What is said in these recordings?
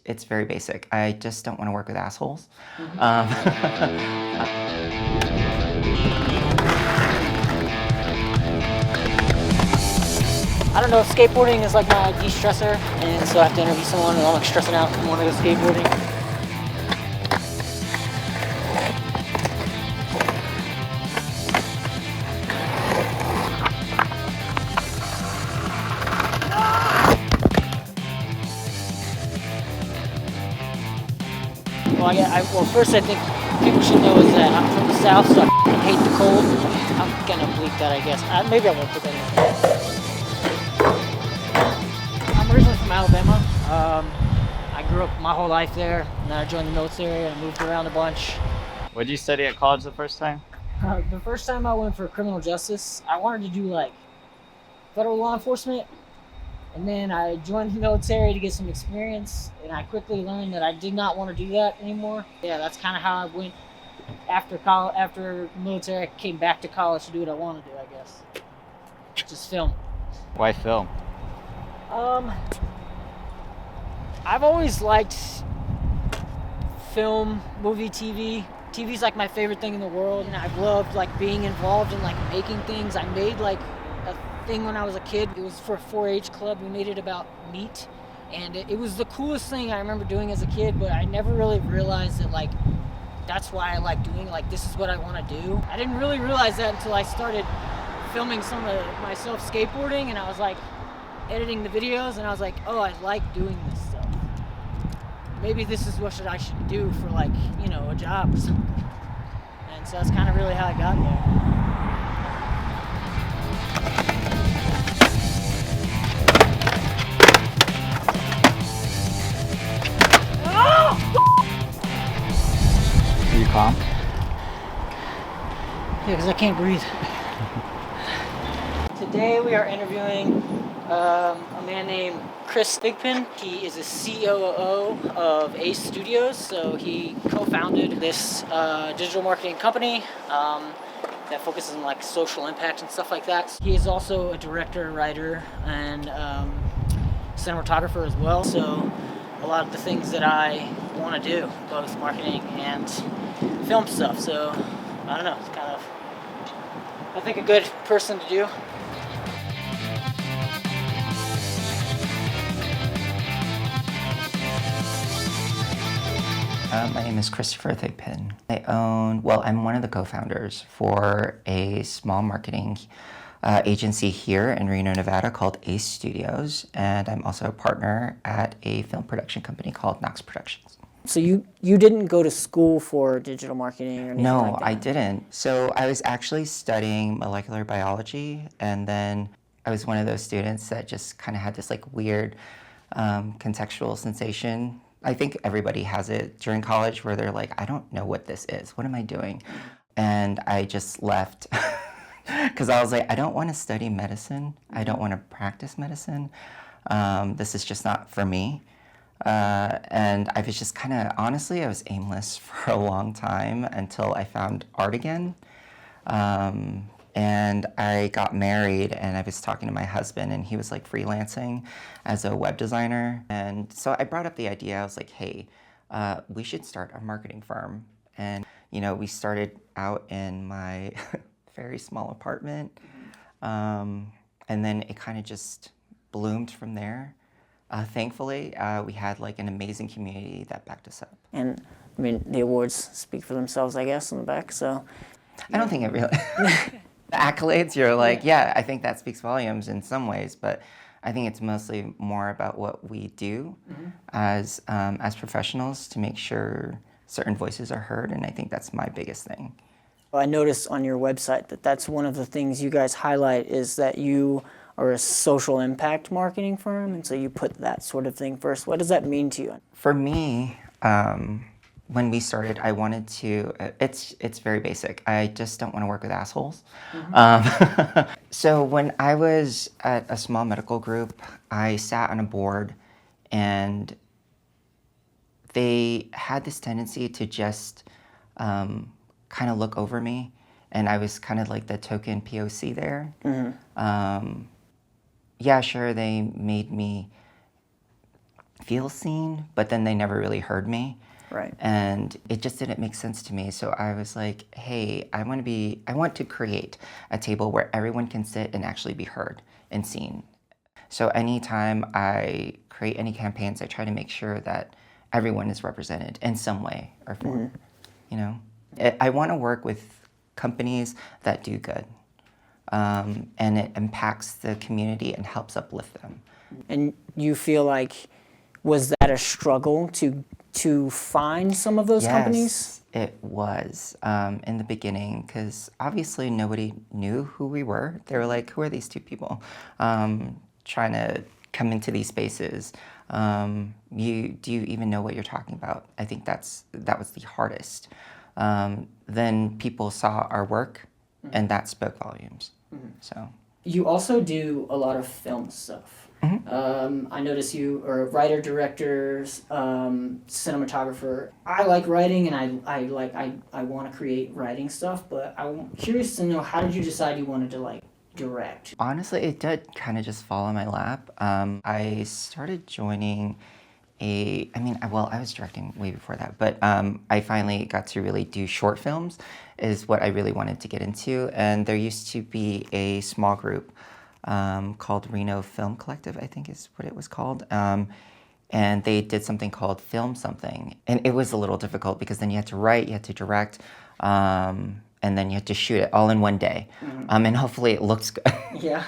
it's very basic. I just don't want to work with assholes. I don't know, skateboarding is like my de-stressor, and so I have to interview someone and I'm like stressing out and want to go skateboarding. Well, first I think people should know is that I'm from the South, so I hate the cold. I'm gonna bleep that, I guess. Maybe I won't put that in. I'm originally from Alabama. I grew up my whole life there, and then I joined the military and I moved around a bunch. What did you study at college the first time? The first time I went for criminal justice, I wanted to do like federal law enforcement, and then I joined the military to get some experience, and I quickly learned that I did not want to do that anymore. Yeah, that's kind of how I went after college. After military, I came back to college to do what I want to do, I guess. Just film. Why film? I've always liked film, movie, TV. TV's like my favorite thing in the world, and I've loved like being involved in like making things. I made like a thing when I was a kid. It was for a 4-H club. We made it about meat, and it was the coolest thing I remember doing as a kid, but I never really realized that like that's why I like doing, like this is what I want to do. I didn't really realize that until I started filming some of myself skateboarding, and I was like editing the videos, and I was like, oh, I like doing this stuff. Maybe this is what I should do for like, you know, a job or something. And so that's kind of really how I got there. Are you calm? Yeah, because I can't breathe. Today we are interviewing a man named Chris Thigpen. He is a COO of Ace Studios, so he co-founded this digital marketing company that focuses on like social impact and stuff like that. He is also a director, writer, and cinematographer as well. So a lot of the things that I want to do, both marketing and film stuff. So I don't know, it's kind of, I think, a good person to do. My name is Christopher Thigpen. I'm one of the co-founders for a small marketing agency here in Reno, Nevada called Ace Studios, and I'm also a partner at a film production company called Knox Productions. So you didn't go to school for digital marketing or anything No, like that? I didn't. So I was actually studying molecular biology, and then I was one of those students that just kind of had this like weird contextual sensation. I think everybody has it during college where they're like, I don't know what this is. What am I doing? And I just left because I was like, I don't want to study medicine. I don't want to practice medicine. This is just not for me. And I was just kind of, honestly, I was aimless for a long time until I found art again. And I got married, and I was talking to my husband, and he was like freelancing as a web designer. And so I brought up the idea. I was like, hey, we should start a marketing firm. And, you know, we started out in my very small apartment. And then it kind of just bloomed from there. Thankfully, we had like an amazing community that backed us up. And I mean, the awards speak for themselves, I guess, on the back. So I don't think it really. The accolades, you're like, yeah, I think that speaks volumes in some ways, but I think it's mostly more about what we do as professionals to make sure certain voices are heard, and I think that's my biggest thing. well, I noticed on your website that that's one of the things you guys highlight is that you are a social impact marketing firm, and so you put that sort of thing first. What does that mean to you? For me, when we started, I wanted to, it's very basic. I just don't want to work with assholes. So when I was at a small medical group, I sat on a board, and they had this tendency to just kind of look over me, and I was kind of like the token POC there. Yeah, sure, they made me feel seen, but then they never really heard me. Right. And it just didn't make sense to me. So I was like, hey, I want to create a table where everyone can sit and actually be heard and seen. So anytime I create any campaigns, I try to make sure that everyone is represented in some way or form. You know, I want to work with companies that do good, and it impacts the community and helps uplift them. And you feel like, was that a struggle to find some of those companies? Yes, it was in the beginning, because obviously nobody knew who we were. They were like, who are these two people trying to come into these spaces? Do you even know what you're talking about? I think that was the hardest. Then people saw our work, and that spoke volumes. So You also do a lot of film stuff. I notice you are a writer, director, cinematographer. I like writing, and I want to create writing stuff. But I'm curious to know, how did you decide you wanted to like direct? honestly, it did kind of just fall in my lap. I started joining I was directing way before that, but I finally got to really do short films, is what I really wanted to get into. And there used to be a small group called Reno Film Collective, I think is what it was called. And they did something called Film Something. And it was a little difficult because then you had to write, you had to direct, and then you had to shoot it all in one day. And hopefully it looks good. Yeah.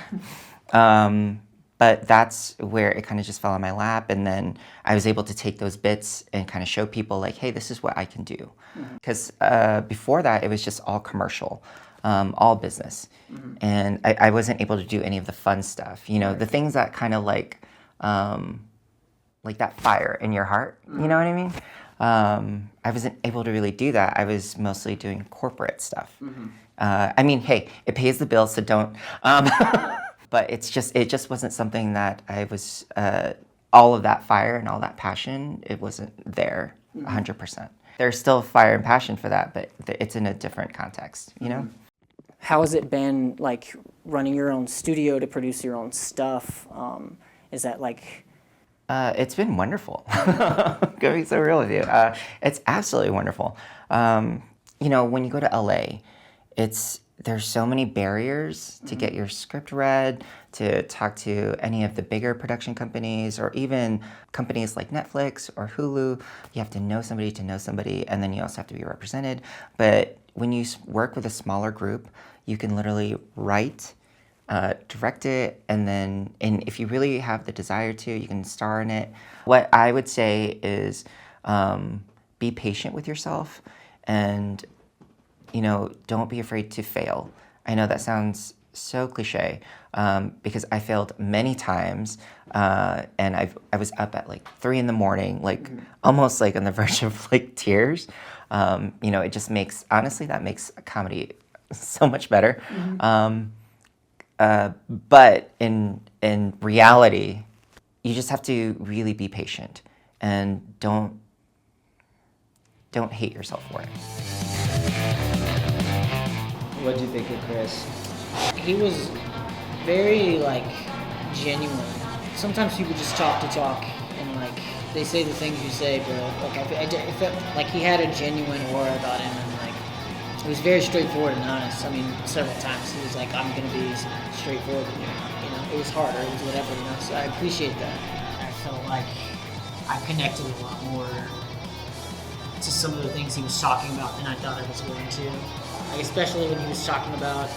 But that's where it kind of just fell on my lap. And then I was able to take those bits and kind of show people like, hey, this is what I can do. Because before that, it was just all commercial, all business. And I wasn't able to do any of the fun stuff, you know, the things that kind of like that fire in your heart, you know what I mean? I wasn't able to really do that. I was mostly doing corporate stuff. I mean, hey, it pays the bills, so don't. But it just wasn't something that I was, all of that fire and all that passion, it wasn't there 100%. There's still fire and passion for that, but it's in a different context, you know? How has it been like running your own studio to produce your own stuff? Is that like... It's been wonderful. Gonna be so real with you. It's absolutely wonderful. You know, when you go to LA, there's so many barriers to get your script read, to talk to any of the bigger production companies, or even companies like Netflix or Hulu. You have to know somebody, and then you also have to be represented. But when you work with a smaller group, you can literally write, direct it, and if you really have the desire to, you can star in it. What I would say is be patient with yourself, and you know, don't be afraid to fail. I know that sounds so cliche, because I failed many times, and I was up at like 3 a.m, like almost like on the verge of like tears. You know, it just makes, honestly, that makes comedy so much better. But in reality, you just have to really be patient, and don't hate yourself for it. What did you think of Chris? He was very like genuine. Sometimes people just talk to talk, and like they say the things you say, but like I felt like he had a genuine aura about him, and like he was very straightforward and honest. I mean, several times he was like, "I'm gonna be straightforward with you." You know, it was hard, or it was whatever. You know, so I appreciate that. I felt like I connected a lot more to some of the things he was talking about than I thought I was going to. Like especially when he was talking about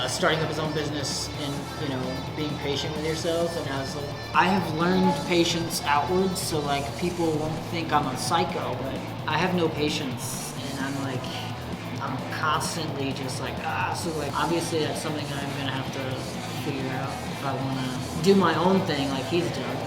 starting up his own business and, you know, being patient with yourself. And I was like, I have learned patience outwards, so like people won't think I'm a psycho, but I have no patience, and I'm constantly just like, so like obviously that's something I'm gonna have to figure out if I wanna do my own thing like he's done.